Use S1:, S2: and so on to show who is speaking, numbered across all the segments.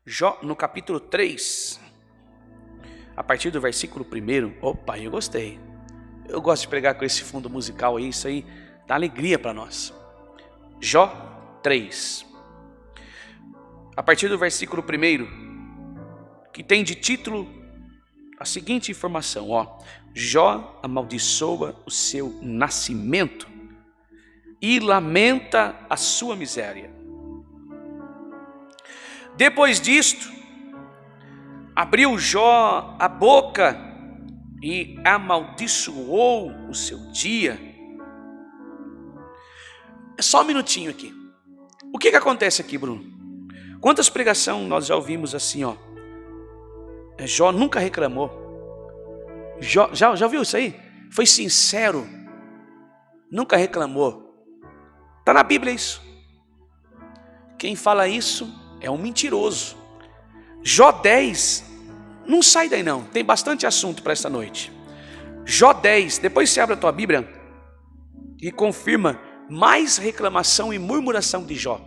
S1: Jó, no capítulo 3, a partir do versículo 1. Opa, eu gostei. Eu gosto de pregar com esse fundo musical aí, isso aí dá alegria para nós. Jó 3, a partir do versículo 1, que tem de título a seguinte informação, Jó amaldiçoa o seu nascimento e lamenta a sua miséria. Depois disto, abriu Jó a boca e amaldiçoou o seu dia. É só um minutinho aqui. O que acontece aqui, Bruno? Quantas pregações nós já ouvimos assim, Jó nunca reclamou. Jó, já viu isso aí? Foi sincero, nunca reclamou. Está na Bíblia isso. Quem fala isso é um mentiroso. Jó 10, não sai daí não, tem bastante assunto para esta noite. Jó 10, depois você abre a tua Bíblia e confirma mais reclamação e murmuração de Jó.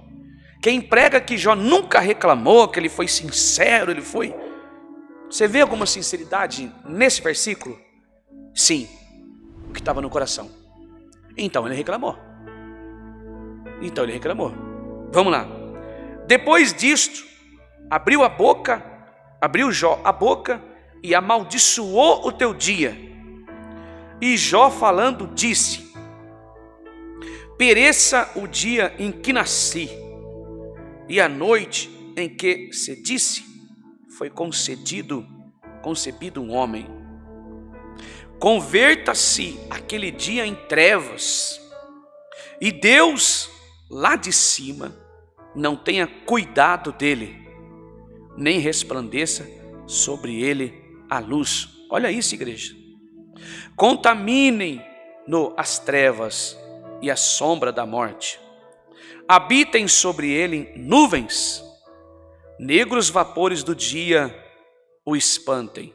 S1: Quem prega que Jó nunca reclamou, que ele foi sincero, Você vê alguma sinceridade nesse versículo? Sim, o que estava no coração. Então ele reclamou. Vamos lá. Depois disto, abriu Jó a boca e amaldiçoou o teu dia. E Jó falando disse: pereça o dia em que nasci, e a noite em que se disse, foi concebido um homem. Converta-se aquele dia em trevas, e Deus lá de cima não tenha cuidado dele, nem resplandeça sobre ele a luz. Olha isso, igreja. Contaminem-no as trevas e a sombra da morte. Habitem sobre ele nuvens, negros vapores do dia o espantem.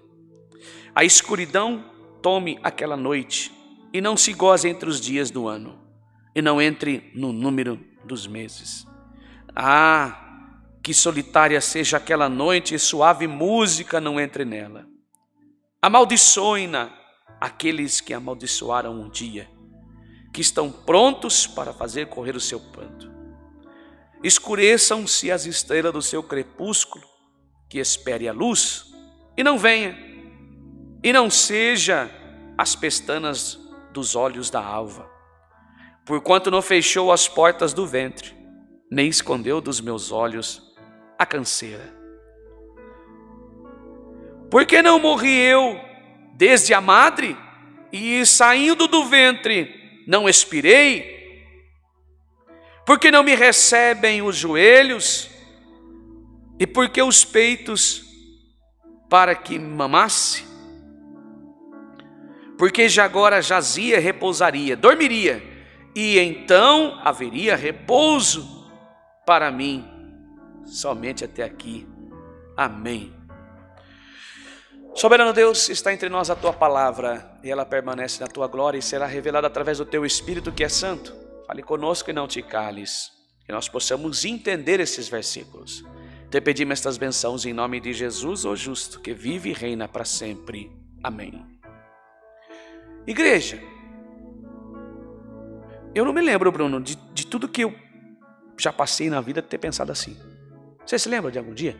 S1: A escuridão tome aquela noite, e não se goze entre os dias do ano, e não entre no número dos meses. Que solitária seja aquela noite, e suave música não entre nela. Amaldiçoem-na aqueles que amaldiçoaram um dia, que estão prontos para fazer correr o seu pranto. Escureçam-se as estrelas do seu crepúsculo, que espere a luz, e não venha, e não seja as pestanas dos olhos da alva, porquanto não fechou as portas do ventre, nem escondeu dos meus olhos a canseira. Porque não morri eu desde a madre, e saindo do ventre não expirei? Porque não me recebem os joelhos, e porque os peitos para que mamasse? Porque já agora jazia, repousaria, dormiria, e então haveria repouso para mim, somente até aqui. Amém. Soberano Deus, está entre nós a tua palavra, e ela permanece na tua glória e será revelada através do teu Espírito que é santo. Fale conosco e não te cales, que nós possamos entender esses versículos. Te pedimos estas bênçãos em nome de Jesus, o justo, que vive e reina para sempre. Amém. Igreja, eu não me lembro, Bruno, de tudo que eu já passei na vida ter pensado assim. Você se lembra de algum dia?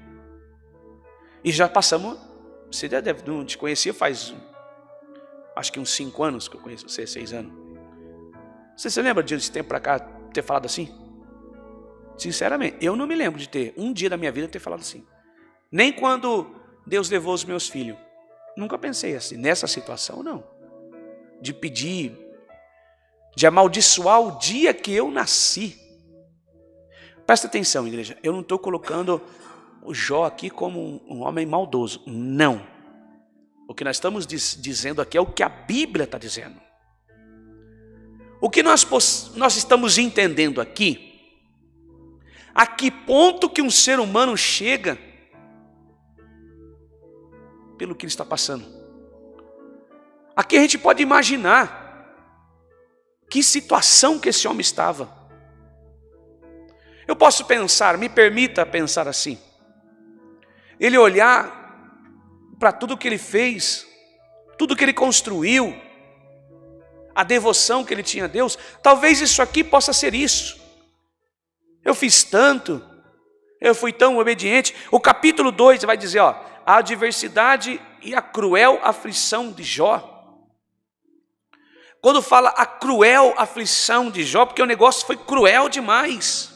S1: E já passamos, você já deve, não te conhecia faz, acho que uns 5 anos que eu conheço você, 6 anos. Você se lembra de esse tempo para cá ter falado assim? Sinceramente, eu não me lembro de ter um dia da minha vida ter falado assim. Nem quando Deus levou os meus filhos. Nunca pensei assim, nessa situação não. De pedir, de amaldiçoar o dia que eu nasci. Presta atenção, igreja, eu não estou colocando o Jó aqui como um homem maldoso. Não. O que nós estamos dizendo aqui é o que a Bíblia está dizendo. O que nós estamos entendendo aqui, a que ponto que um ser humano chega pelo que ele está passando. Aqui a gente pode imaginar que situação que esse homem estava. Eu posso pensar, me permita pensar assim. ele olhar para tudo que ele fez, tudo que ele construiu, a devoção que ele tinha a Deus, talvez isso aqui possa ser isso. Eu fiz tanto, eu fui tão obediente. O capítulo 2 vai dizer, ó, a adversidade e a cruel aflição de Jó. Quando fala a cruel aflição de Jó, porque o negócio foi cruel demais.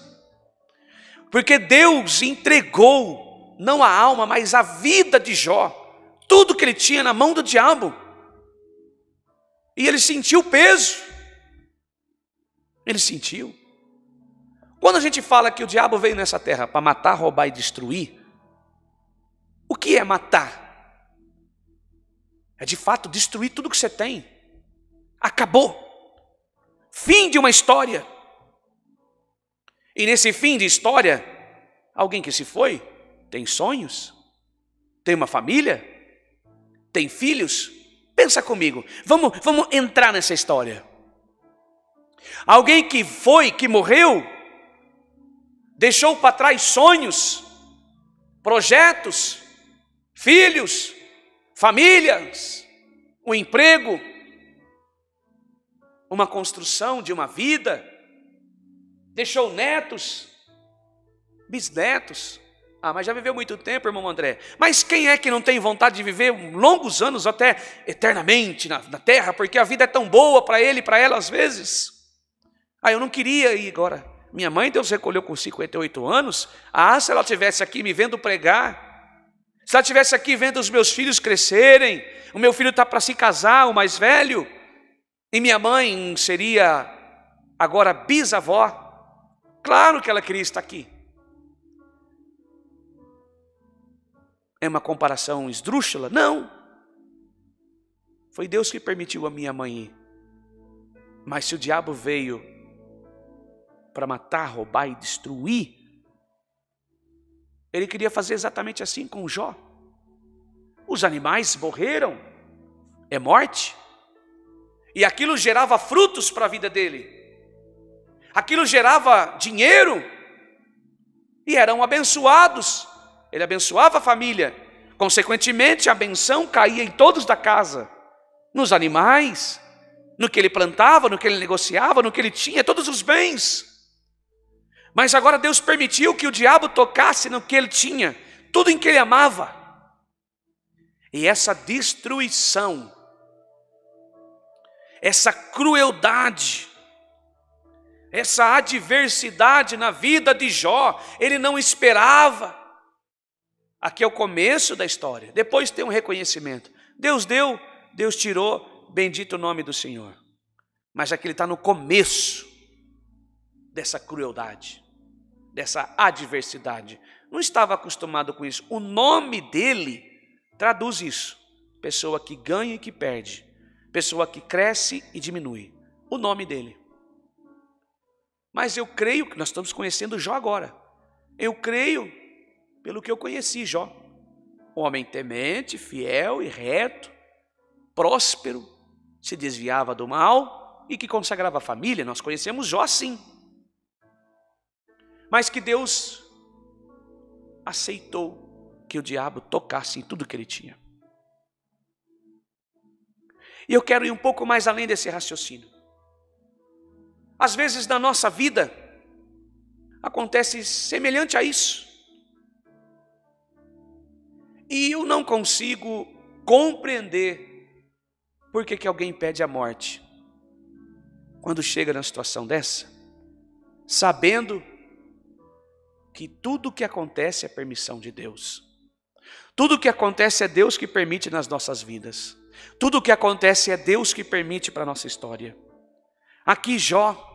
S1: Porque Deus entregou, não a alma, mas a vida de Jó. Tudo que ele tinha na mão do diabo. E ele sentiu o peso. Ele sentiu. Quando a gente fala que o diabo veio nessa terra para matar, roubar e destruir, o que é matar? É de fato destruir tudo que você tem. Acabou. Fim de uma história. E nesse fim de história, alguém que se foi, tem sonhos, tem uma família, tem filhos. Pensa comigo, vamos entrar nessa história. Alguém que foi, que morreu, deixou para trás sonhos, projetos, filhos, famílias, um emprego, uma construção de uma vida, deixou netos, bisnetos. Ah, mas já viveu muito tempo, irmão André. Mas quem é que não tem vontade de viver longos anos, até eternamente na terra, porque a vida é tão boa para ele e para ela às vezes? Ah, eu não queria ir agora. Minha mãe, Deus recolheu com 58 anos. Ah, se ela estivesse aqui me vendo pregar, se ela estivesse aqui vendo os meus filhos crescerem, o meu filho está para se casar, o mais velho, e minha mãe seria agora bisavó. Claro que ela queria estar aqui. É uma comparação esdrúxula? Não. Foi Deus que permitiu a minha mãe ir. Mas se o diabo veio para matar, roubar e destruir, ele queria fazer exatamente assim com Jó. Os animais morreram, é morte. E aquilo gerava frutos para a vida dele. Aquilo gerava dinheiro. E eram abençoados. Ele abençoava a família. Consequentemente, a benção caía em todos da casa. Nos animais, no que ele plantava, no que ele negociava, no que ele tinha, todos os bens. Mas agora Deus permitiu que o diabo tocasse no que ele tinha, tudo em que ele amava. E essa destruição, essa crueldade, essa adversidade na vida de Jó, ele não esperava. Aqui é o começo da história. Depois tem um reconhecimento. Deus deu, Deus tirou, bendito o nome do Senhor. Mas aqui ele está no começo dessa crueldade, dessa adversidade. Não estava acostumado com isso. O nome dele traduz isso. Pessoa que ganha e que perde. Pessoa que cresce e diminui. O nome dele. Mas eu creio que nós estamos conhecendo Jó agora. Eu creio pelo que eu conheci Jó. Um homem temente, fiel e reto, próspero, se desviava do mal e que consagrava a família. Nós conhecemos Jó assim. Mas que Deus aceitou que o diabo tocasse em tudo que ele tinha. E eu quero ir um pouco mais além desse raciocínio. Às vezes na nossa vida acontece semelhante a isso. E eu não consigo compreender por que alguém pede a morte quando chega na situação dessa, sabendo que tudo o que acontece é permissão de Deus. Tudo o que acontece é Deus que permite nas nossas vidas. Tudo o que acontece é Deus que permite para a nossa história. Aqui Jó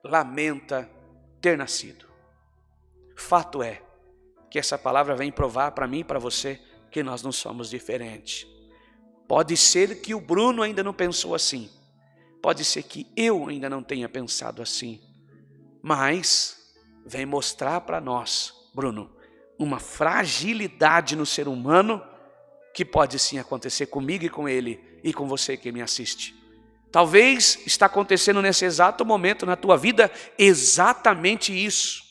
S1: lamenta ter nascido. Fato é que essa palavra vem provar para mim e para você que nós não somos diferentes. Pode ser que o Bruno ainda não pensou assim. Pode ser que eu ainda não tenha pensado assim. Mas vem mostrar para nós, Bruno, uma fragilidade no ser humano que pode sim acontecer comigo e com ele e com você que me assiste. Talvez está acontecendo nesse exato momento na tua vida exatamente isso.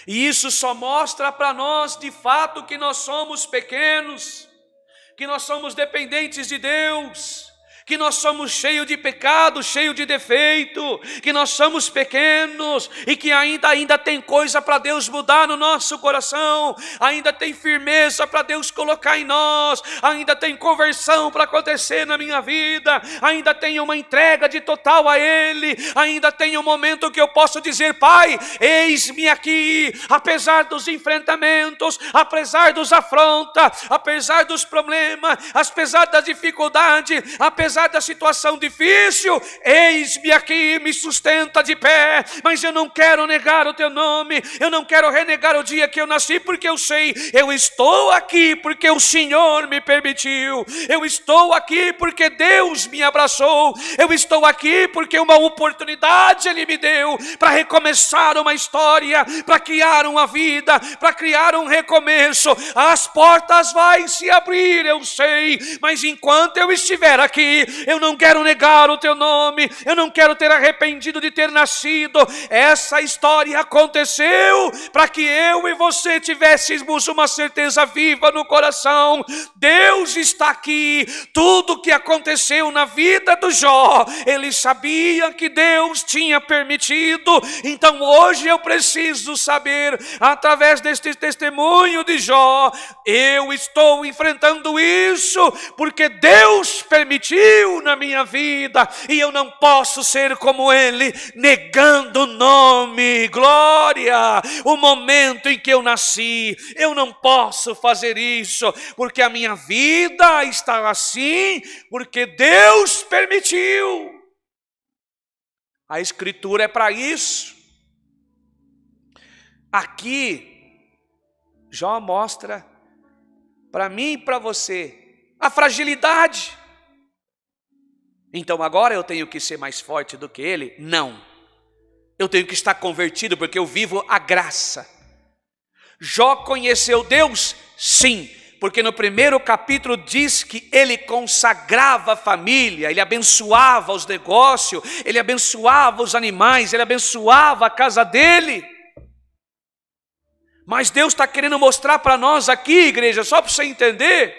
S1: E isso só mostra para nós de fato que nós somos pequenos, que nós somos dependentes de Deus, que nós somos cheios de pecado, cheios de defeito, que nós somos pequenos e que ainda tem coisa para Deus mudar no nosso coração, ainda tem firmeza para Deus colocar em nós, ainda tem conversão para acontecer na minha vida, ainda tem uma entrega de total a Ele, ainda tem um momento que eu posso dizer: Pai, eis-me aqui, apesar dos enfrentamentos, apesar dos afrontas, apesar dos problemas, apesar da dificuldade, apesar da situação difícil, eis-me aqui, me sustenta de pé, mas eu não quero negar o teu nome, eu não quero renegar o dia que eu nasci, porque eu sei, eu estou aqui porque o Senhor me permitiu, eu estou aqui porque Deus me abraçou, eu estou aqui porque uma oportunidade Ele me deu para recomeçar uma história, para criar uma vida, para criar um recomeço. As portas vão se abrir, eu sei, mas enquanto eu estiver aqui, eu não quero negar o teu nome, eu não quero ter arrependido de ter nascido. Essa história aconteceu para que eu e você tivéssemos uma certeza viva no coração. Deus está aqui. Tudo que aconteceu na vida do Jó, ele sabia que Deus tinha permitido. Então hoje eu preciso saber, através deste testemunho de Jó, eu estou enfrentando isso porque Deus permitiu na minha vida, e eu não posso ser como ele, negando o nome, glória, o momento em que eu nasci. Eu não posso fazer isso, porque a minha vida está assim, porque Deus permitiu. A Escritura é para isso. Aqui, Jó mostra para mim e para você a fragilidade. Então agora eu tenho que ser mais forte do que ele? Não. Eu tenho que estar convertido porque eu vivo a graça. Jó conheceu Deus? Sim. Porque no primeiro capítulo diz que ele consagrava a família, ele abençoava os negócios, ele abençoava os animais, ele abençoava a casa dele. Mas Deus está querendo mostrar para nós aqui, igreja, só para você entender,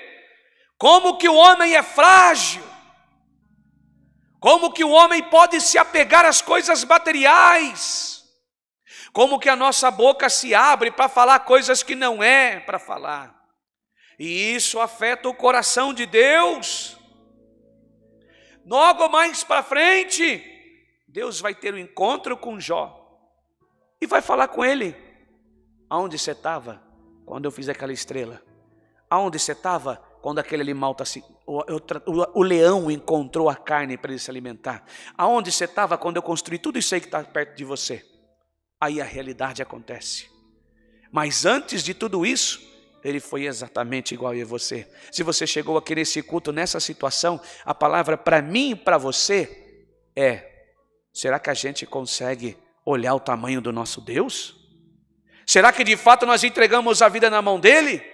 S1: como que o homem é frágil. Como que o homem pode se apegar às coisas materiais? Como que a nossa boca se abre para falar coisas que não é para falar? E isso afeta o coração de Deus. Logo mais para frente, Deus vai ter um encontro com Jó e vai falar com ele: aonde você estava quando eu fiz aquela estrela? Aonde você estava quando aquele animal o leão encontrou a carne para ele se alimentar? Aonde você estava quando eu construí tudo isso aí que está perto de você? Aí a realidade acontece. Mas antes de tudo isso, ele foi exatamente igual a você. Se você chegou aqui nesse culto, nessa situação, a palavra para mim e para você é: será que a gente consegue olhar o tamanho do nosso Deus? Será que de fato nós entregamos a vida na mão dele?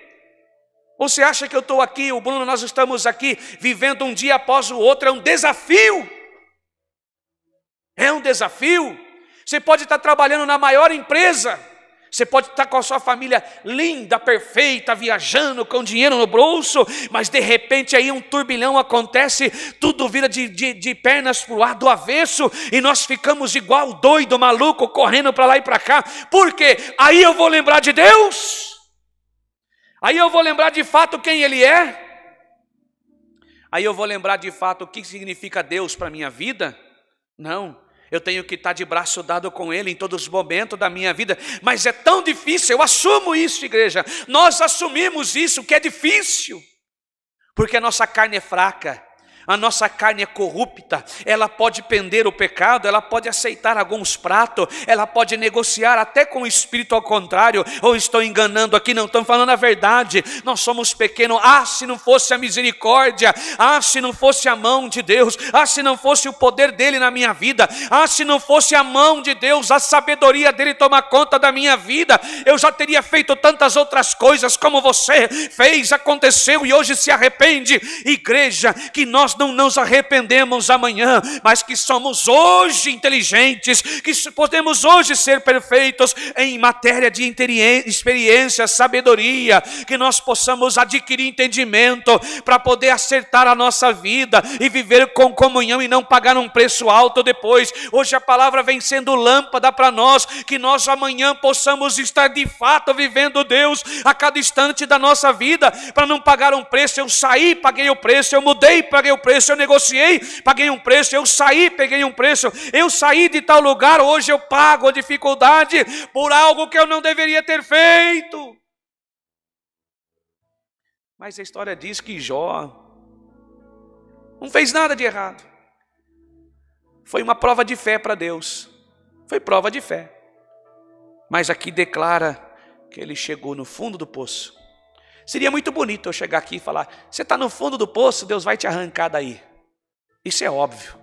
S1: Ou você acha que eu estou aqui, o Bruno, nós estamos aqui vivendo um dia após o outro? É um desafio. É um desafio. Você pode estar trabalhando na maior empresa, você pode estar com a sua família linda, perfeita, viajando com dinheiro no bolso, mas de repente aí um turbilhão acontece, tudo vira de pernas para o ar do avesso, e nós ficamos igual doido, maluco, correndo para lá e para cá. Por quê? Aí eu vou lembrar de Deus? Aí eu vou lembrar de fato quem Ele é? Aí eu vou lembrar de fato o que significa Deus para a minha vida? Não, eu tenho que estar de braço dado com Ele em todos os momentos da minha vida. Mas é tão difícil, eu assumo isso, igreja. Nós assumimos isso, que é difícil, porque a nossa carne é fraca. A nossa carne é corrupta, ela pode pender o pecado, ela pode aceitar alguns pratos, ela pode negociar até com o espírito ao contrário. Ou estou enganando aqui? Não, estão falando a verdade. Nós somos pequenos. Ah, se não fosse a misericórdia, ah, se não fosse a mão de Deus, ah, se não fosse o poder dele na minha vida, ah, se não fosse a mão de Deus, a sabedoria dele tomar conta da minha vida, eu já teria feito tantas outras coisas como você fez, aconteceu e hoje se arrepende. Igreja, que nós não nos arrependemos amanhã, mas que somos hoje inteligentes, que podemos hoje ser perfeitos em matéria de experiência, sabedoria, que nós possamos adquirir entendimento para poder acertar a nossa vida e viver com comunhão e não pagar um preço alto depois. Hoje a palavra vem sendo lâmpada para nós, que nós amanhã possamos estar de fato vivendo Deus a cada instante da nossa vida, para não pagar um preço. Eu saí, paguei o preço, eu mudei, paguei o preço, eu negociei, paguei um preço, eu saí, peguei um preço, eu saí de tal lugar, hoje eu pago a dificuldade por algo que eu não deveria ter feito. Mas a história diz que Jó não fez nada de errado. Foi uma prova de fé para Deus. Foi prova de fé. Mas aqui declara que ele chegou no fundo do poço. Seria muito bonito eu chegar aqui e falar: você está no fundo do poço, Deus vai te arrancar daí. Isso é óbvio.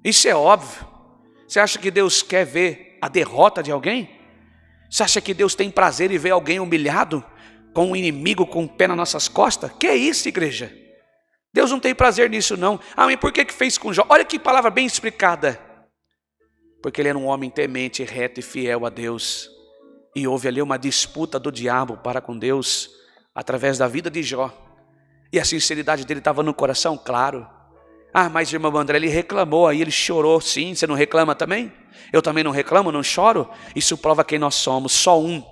S1: Isso é óbvio. Você acha que Deus quer ver a derrota de alguém? Você acha que Deus tem prazer em ver alguém humilhado, com um inimigo com o pé nas nossas costas? Que é isso, igreja? Deus não tem prazer nisso não. Ah, mas por que fez com Jó? Olha que palavra bem explicada. Porque ele era um homem temente, reto e fiel a Deus. E houve ali uma disputa do diabo para com Deus, através da vida de Jó. E a sinceridade dele estava no coração, claro. Ah, mas irmão André, ele reclamou, aí ele chorou. Sim, você não reclama também? Eu também não reclamo, não choro. Isso prova quem nós somos. Só um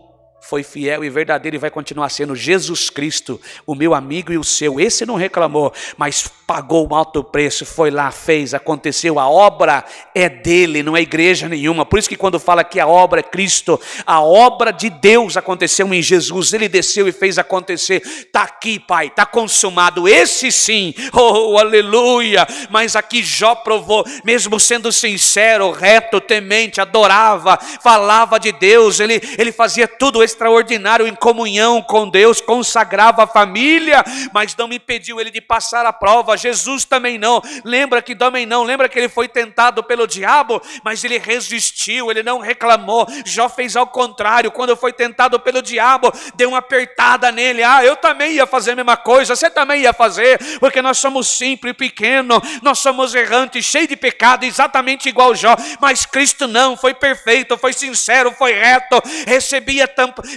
S1: foi fiel e verdadeiro e vai continuar sendo: Jesus Cristo, o meu amigo e o seu. Esse não reclamou, mas pagou um alto preço, foi lá, fez, aconteceu. A obra é dele, não é igreja nenhuma. Por isso que quando fala que a obra é Cristo, a obra de Deus aconteceu em Jesus. Ele desceu e fez acontecer. Está aqui, Pai, está consumado. Esse sim, oh, aleluia. Mas aqui Jó provou, mesmo sendo sincero, reto, temente, adorava, falava de Deus, ele fazia tudo extraordinário em comunhão com Deus, consagrava a família, mas não impediu ele de passar a prova. Jesus também não. Lembra que ele foi tentado pelo diabo, mas ele resistiu, ele não reclamou. Jó fez ao contrário. Quando foi tentado pelo diabo, deu uma apertada nele. Ah, eu também ia fazer a mesma coisa, você também ia fazer, porque nós somos simples, pequenos, nós somos errantes, cheios de pecado, exatamente igual Jó. Mas Cristo não, foi perfeito, foi sincero, foi reto,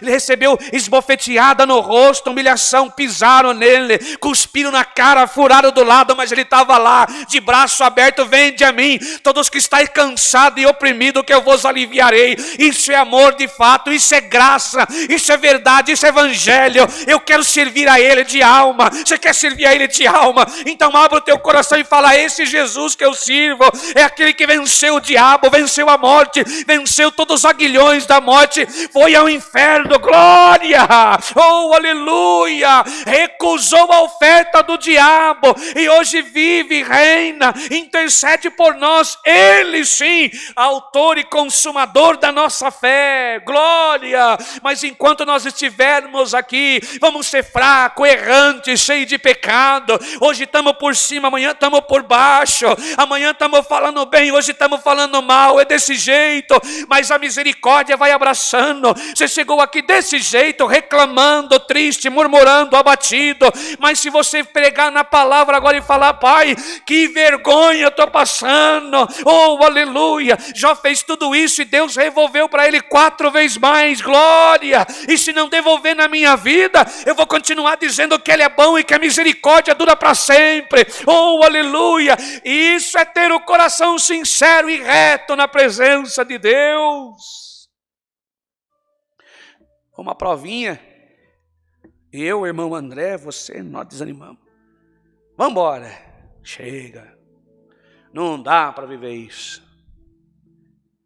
S1: recebeu esbofeteada no rosto, humilhação, pisaram nele, cuspiram na cara, furaram do lado, mas ele estava lá, de braço aberto: vende a mim, todos que estáis cansados e oprimidos, que eu vos aliviarei. Isso é amor de fato, isso é graça, isso é verdade, isso é evangelho. Eu quero servir a Ele de alma. Você quer servir a Ele de alma? Então abra o teu coração e fala: esse Jesus que eu sirvo é aquele que venceu o diabo, venceu a morte, venceu todos os aguilhões da morte, foi ao inferno, glória, oh aleluia, recusou a oferta do diabo e hoje vive, reina, intercede por nós. Ele sim, autor e consumador da nossa fé, glória. Mas enquanto nós estivermos aqui, vamos ser fracos, errantes, cheios de pecado. Hoje estamos por cima, amanhã estamos por baixo, amanhã estamos falando bem, hoje estamos falando mal. É desse jeito, mas a misericórdia vai abraçando. Você chegou aqui desse jeito, reclamando, triste, murmurando, abatido, mas se você pregar na palavra agora e falar: Pai, que vergonha eu estou passando, oh aleluia. Jó fez tudo isso e Deus revolveu para ele 4 vezes mais, glória. E se não devolver na minha vida, eu vou continuar dizendo que Ele é bom e que a misericórdia dura para sempre, oh aleluia. Isso é ter o coração sincero e reto na presença de Deus. Uma provinha, eu, irmão André, você, nós desanimamos. Vamos embora, chega, não dá para viver isso.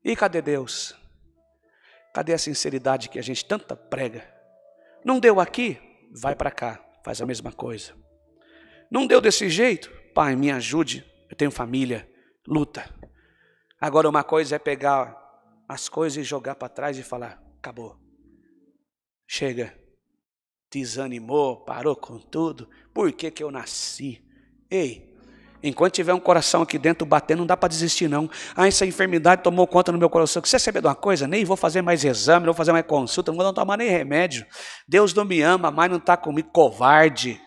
S1: E cadê Deus? Cadê a sinceridade que a gente tanto prega? Não deu aqui? Vai para cá, faz a mesma coisa. Não deu desse jeito? Pai, me ajude, eu tenho família, luta. Agora uma coisa é pegar as coisas e jogar para trás e falar: acabou. Chega, desanimou, parou com tudo. Por que eu nasci? Ei, enquanto tiver um coração aqui dentro batendo, não dá para desistir não. Ah, essa enfermidade tomou conta no meu coração. Você sabe de uma coisa? Nem vou fazer mais exame, não vou fazer mais consulta, não vou tomar nem remédio. Deus não me ama, mas não está comigo, covarde.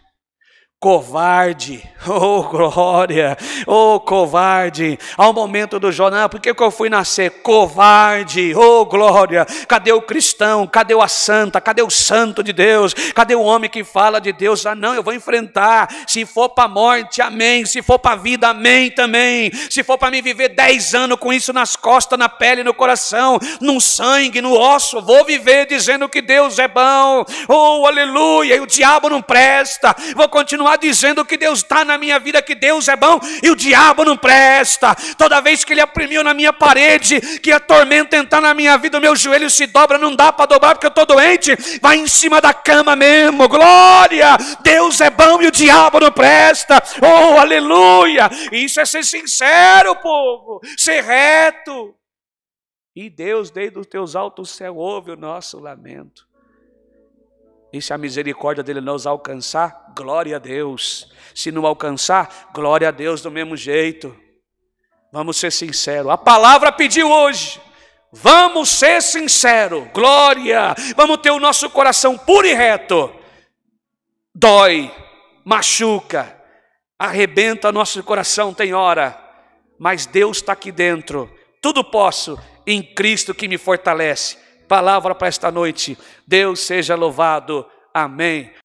S1: Covarde, oh glória, oh covarde, ao momento do Jó, não, por que eu fui nascer? Covarde, oh glória, cadê o cristão, cadê a santa, cadê o santo de Deus, cadê o homem que fala de Deus? Ah não, eu vou enfrentar, se for para a morte, amém, se for para a vida, amém também, se for para mim viver 10 anos com isso nas costas, na pele, no coração, no sangue, no osso, vou viver dizendo que Deus é bom, oh aleluia, e o diabo não presta, vou continuar dizendo que Deus está na minha vida, que Deus é bom, e o diabo não presta. Toda vez que ele oprimiu na minha parede, que a tormenta entrar na minha vida, o meu joelho se dobra, não dá para dobrar porque eu estou doente, vai em cima da cama mesmo, glória, Deus é bom e o diabo não presta, oh aleluia, isso é ser sincero, povo, ser reto, e Deus desde os teus altos céus ouve o nosso lamento. E se a misericórdia dele nos alcançar, glória a Deus. Se não alcançar, glória a Deus do mesmo jeito. Vamos ser sinceros. A palavra pediu hoje. Vamos ser sinceros. Glória. Vamos ter o nosso coração puro e reto. Dói, machuca, arrebenta nosso coração, tem hora. Mas Deus está aqui dentro. Tudo posso em Cristo que me fortalece. Palavra para esta noite. Deus seja louvado. Amém.